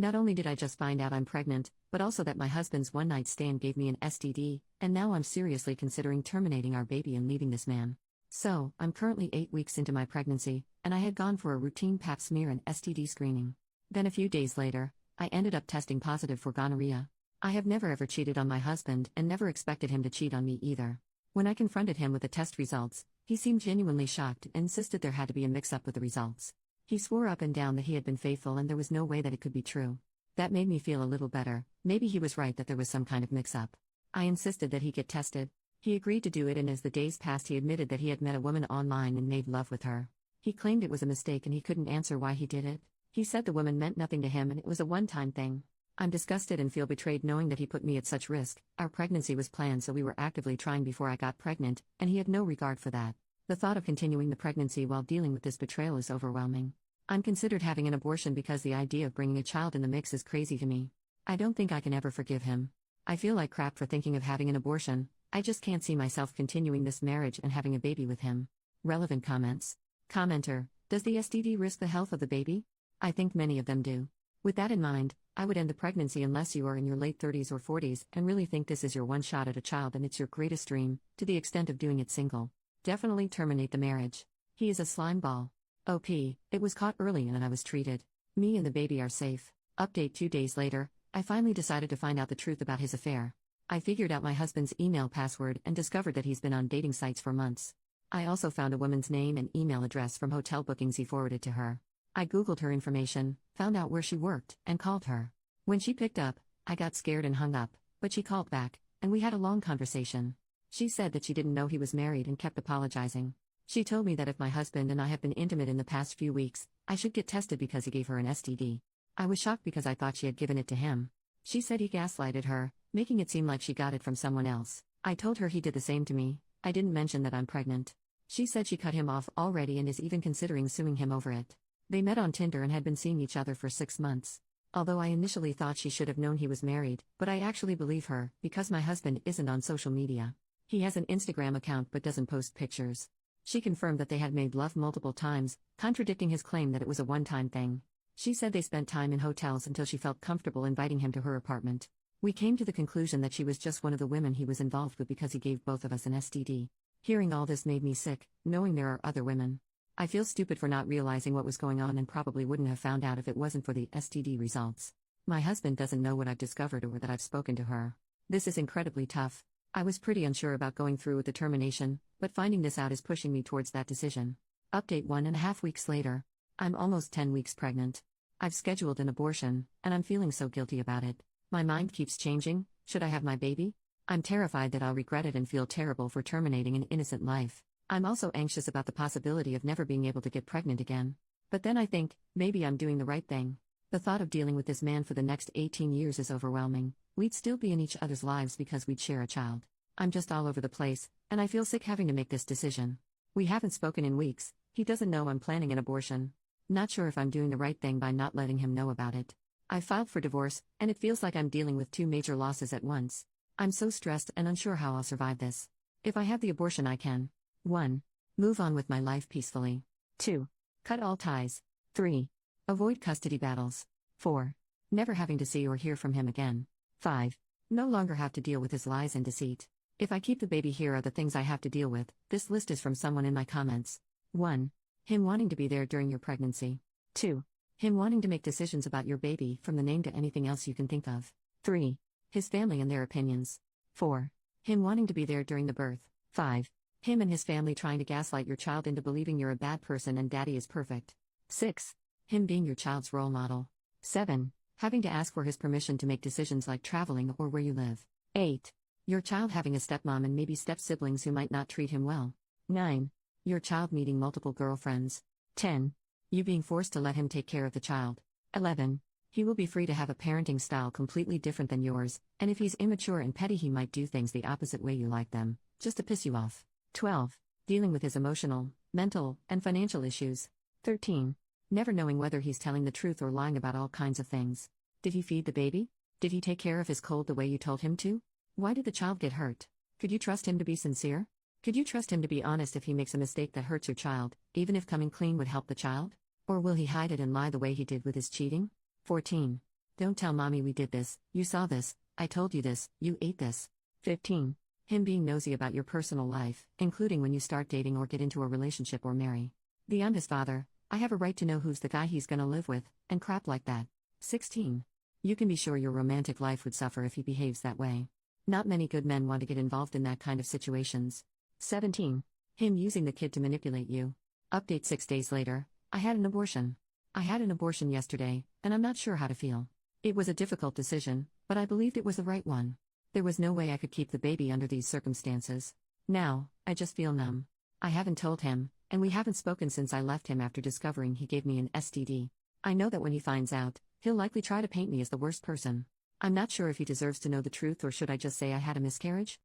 Not only did I just find out I'm pregnant, but also that my husband's one-night stand gave me an STD, and now I'm seriously considering terminating our baby and leaving this man. So, I'm currently 8 weeks into my pregnancy, and I had gone for a routine pap smear and STD screening. Then a few days later, I ended up testing positive for gonorrhea. I have never ever cheated on my husband and never expected him to cheat on me either. When I confronted him with the test results, he seemed genuinely shocked and insisted there had to be a mix-up with the results. He swore up and down that he had been faithful and there was no way that it could be true. That made me feel a little better. Maybe he was right that there was some kind of mix-up. I insisted that he get tested. He agreed to do it, and as the days passed he admitted that he had met a woman online and made love with her. He claimed it was a mistake and he couldn't answer why he did it. He said the woman meant nothing to him and it was a one-time thing. I'm disgusted and feel betrayed knowing that he put me at such risk. Our pregnancy was planned, so we were actively trying before I got pregnant, and he had no regard for that. The thought of continuing the pregnancy while dealing with this betrayal is overwhelming. I'm considered having an abortion because the idea of bringing a child in the mix is crazy to me. I don't think I can ever forgive him. I feel like crap for thinking of having an abortion. I just can't see myself continuing this marriage and having a baby with him. Relevant comments. Commenter: does the STD risk the health of the baby? I think many of them do. With that in mind, I would end the pregnancy unless you are in your late 30s or 40s and really think this is your one shot at a child and it's your greatest dream, to the extent of doing it single. Definitely terminate the marriage. He is a slime ball. OP, it was caught early and I was treated. Me and the baby are safe. Update: 2 days later, I finally decided to find out the truth about his affair. I figured out my husband's email password and discovered that he's been on dating sites for months. I also found a woman's name and email address from hotel bookings he forwarded to her. I googled her information, found out where she worked, and called her. When she picked up, I got scared and hung up, but she called back, and we had a long conversation. She said that she didn't know he was married and kept apologizing. She told me that if my husband and I have been intimate in the past few weeks, I should get tested because he gave her an STD. I was shocked because I thought she had given it to him. She said he gaslighted her, making it seem like she got it from someone else. I told her he did the same to me. I didn't mention that I'm pregnant. She said she cut him off already and is even considering suing him over it. They met on Tinder and had been seeing each other for 6 months. Although I initially thought she should have known he was married, but I actually believe her, because my husband isn't on social media. He has an Instagram account but doesn't post pictures. She confirmed that they had made love multiple times, contradicting his claim that it was a one-time thing. She said they spent time in hotels until she felt comfortable inviting him to her apartment. We came to the conclusion that she was just one of the women he was involved with because he gave both of us an STD. Hearing all this made me sick, knowing there are other women. I feel stupid for not realizing what was going on and probably wouldn't have found out if it wasn't for the STD results. My husband doesn't know what I've discovered or that I've spoken to her. This is incredibly tough. I was pretty unsure about going through with the termination, but finding this out is pushing me towards that decision. Update: 1.5 weeks later. I'm almost 10 weeks pregnant. I've scheduled an abortion, and I'm feeling so guilty about it. My mind keeps changing. Should I have my baby? I'm terrified that I'll regret it and feel terrible for terminating an innocent life. I'm also anxious about the possibility of never being able to get pregnant again. But then I think, maybe I'm doing the right thing. The thought of dealing with this man for the next 18 years is overwhelming. We'd still be in each other's lives because we'd share a child. I'm just all over the place, and I feel sick having to make this decision. We haven't spoken in weeks. He doesn't know I'm planning an abortion. Not sure if I'm doing the right thing by not letting him know about it. I filed for divorce, and it feels like I'm dealing with 2 major losses at once. I'm so stressed and unsure how I'll survive this. If I have the abortion, I can 1. Move on with my life peacefully. 2. Cut all ties. 3. Avoid custody battles. 4. Never having to see or hear from him again. 5. No longer have to deal with his lies and deceit. If I keep the baby, here are the things I have to deal with. This list is from someone in my comments. 1. Him wanting to be there during your pregnancy. 2. Him wanting to make decisions about your baby, from the name to anything else you can think of. 3. His family and their opinions. 4. Him wanting to be there during the birth. 5. Him and his family trying to gaslight your child into believing you're a bad person and daddy is perfect. 6. Him being your child's role model. 7. Having to ask for his permission to make decisions like traveling or where you live. 8. Your child having a stepmom and maybe step-siblings who might not treat him well. 9. Your child meeting multiple girlfriends. 10. You being forced to let him take care of the child. 11. He will be free to have a parenting style completely different than yours, and if he's immature and petty, he might do things the opposite way you like them, just to piss you off. 12. Dealing with his emotional, mental, and financial issues. 13. Never knowing whether he's telling the truth or lying about all kinds of things. Did he feed the baby? Did he take care of his cold the way you told him to? Why did the child get hurt? Could you trust him to be sincere? Could you trust him to be honest if he makes a mistake that hurts your child, even if coming clean would help the child? Or will he hide it and lie the way he did with his cheating? 14. Don't tell mommy we did this, you saw this, I told you this, you ate this. 15. Him being nosy about your personal life, including when you start dating or get into a relationship or marry. I'm his father, I have a right to know who's the guy he's gonna live with, and crap like that. 16. You can be sure your romantic life would suffer if he behaves that way. Not many good men want to get involved in that kind of situations. 17. Him using the kid to manipulate you. Update 6 days later, I had an abortion. I had an abortion yesterday, and I'm not sure how to feel. It was a difficult decision, but I believed it was the right one. There was no way I could keep the baby under these circumstances. Now, I just feel numb. I haven't told him, and we haven't spoken since I left him after discovering he gave me an STD. I know that when he finds out, he'll likely try to paint me as the worst person. I'm not sure if he deserves to know the truth or should I just say I had a miscarriage?